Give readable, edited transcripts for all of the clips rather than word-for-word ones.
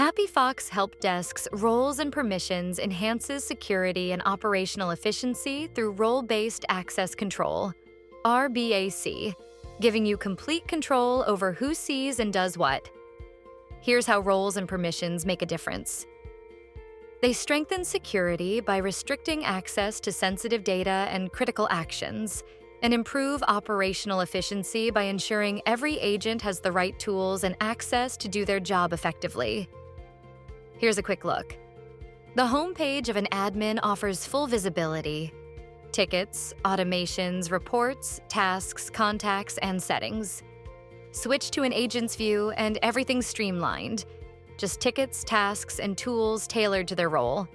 HappyFox Help Desk's roles and permissions enhances security and operational efficiency through role-based access control, RBAC, giving you complete control over who sees and does what. Here's how roles and permissions make a difference. They strengthen security by restricting access to sensitive data and critical actions, and improve operational efficiency by ensuring every agent has the right tools and access to do their job effectively. Here's a quick look. The homepage of an admin offers full visibility: tickets, automations, reports, tasks, contacts, and settings. Switch to an agent's view and everything's streamlined. Just tickets, tasks, and tools tailored to their role.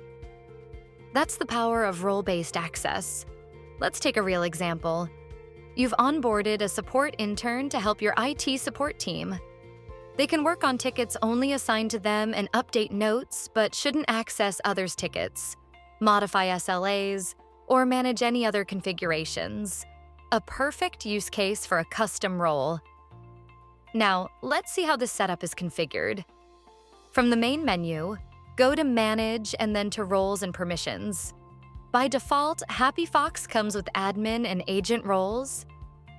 That's the power of role-based access. Let's take a real example. You've onboarded a support intern to help your IT support team. They can work on tickets only assigned to them and update notes, but shouldn't access others' tickets, modify SLAs, or manage any other configurations. A perfect use case for a custom role. Now, let's see how this setup is configured. From the main menu, go to Manage and then to Roles and Permissions. By default, HappyFox comes with admin and agent roles,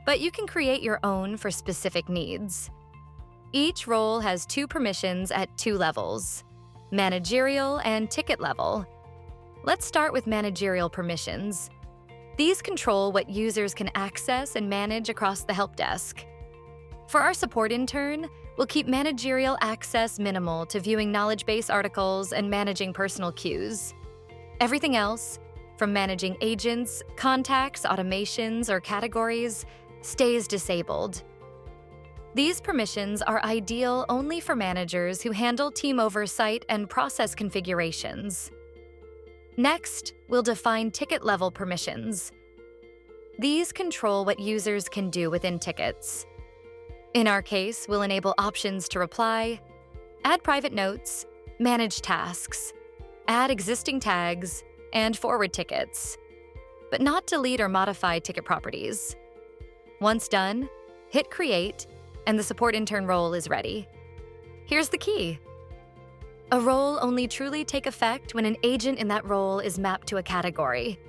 but you can create your own for specific needs. Each role has 2 permissions at 2 levels: managerial and ticket level. Let's start with managerial permissions. These control what users can access and manage across the help desk. For our support intern, we'll keep managerial access minimal to viewing knowledge base articles and managing personal cues. Everything else, from managing agents, contacts, automations, or categories, stays disabled. These permissions are ideal only for managers who handle team oversight and process configurations. Next, we'll define ticket-level permissions. These control what users can do within tickets. In our case, we'll enable options to reply, add private notes, manage tasks, add existing tags, and forward tickets, but not delete or modify ticket properties. Once done, hit Create, and the support intern role is ready. Here's the key. A role only truly take effect when an agent in that role is mapped to a category.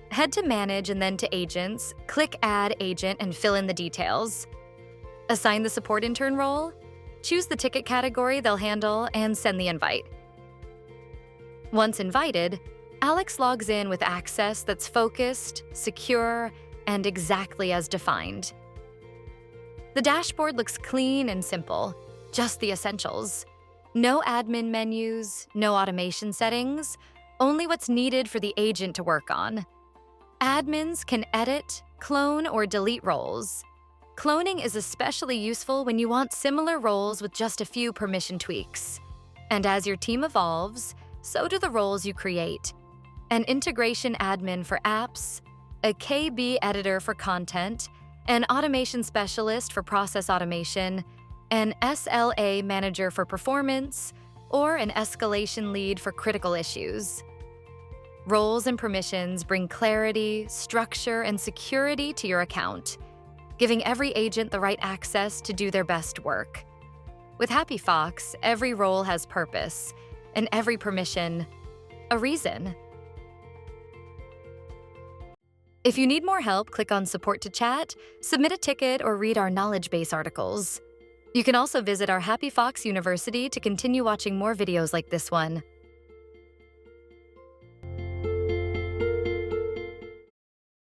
Head to Manage and then to Agents, click Add Agent and fill in the details. Assign the support intern role, choose the ticket category they'll handle, and send the invite. Once invited, Alex logs in with access that's focused, secure, and exactly as defined. The dashboard looks clean and simple, just the essentials. No admin menus, no automation settings, only what's needed for the agent to work on. Admins can edit, clone, or delete roles. Cloning is especially useful when you want similar roles with just a few permission tweaks. And as your team evolves, so do the roles you create. An integration admin for apps, a KB editor for content, an automation specialist for process automation, an SLA manager for performance, or an escalation lead for critical issues. Roles and permissions bring clarity, structure, and security to your account, giving every agent the right access to do their best work. With HappyFox, every role has purpose, and every permission, a reason. If you need more help, click on Support to chat, submit a ticket, or read our knowledge base articles. You can also visit our HappyFox University to continue watching more videos like this one.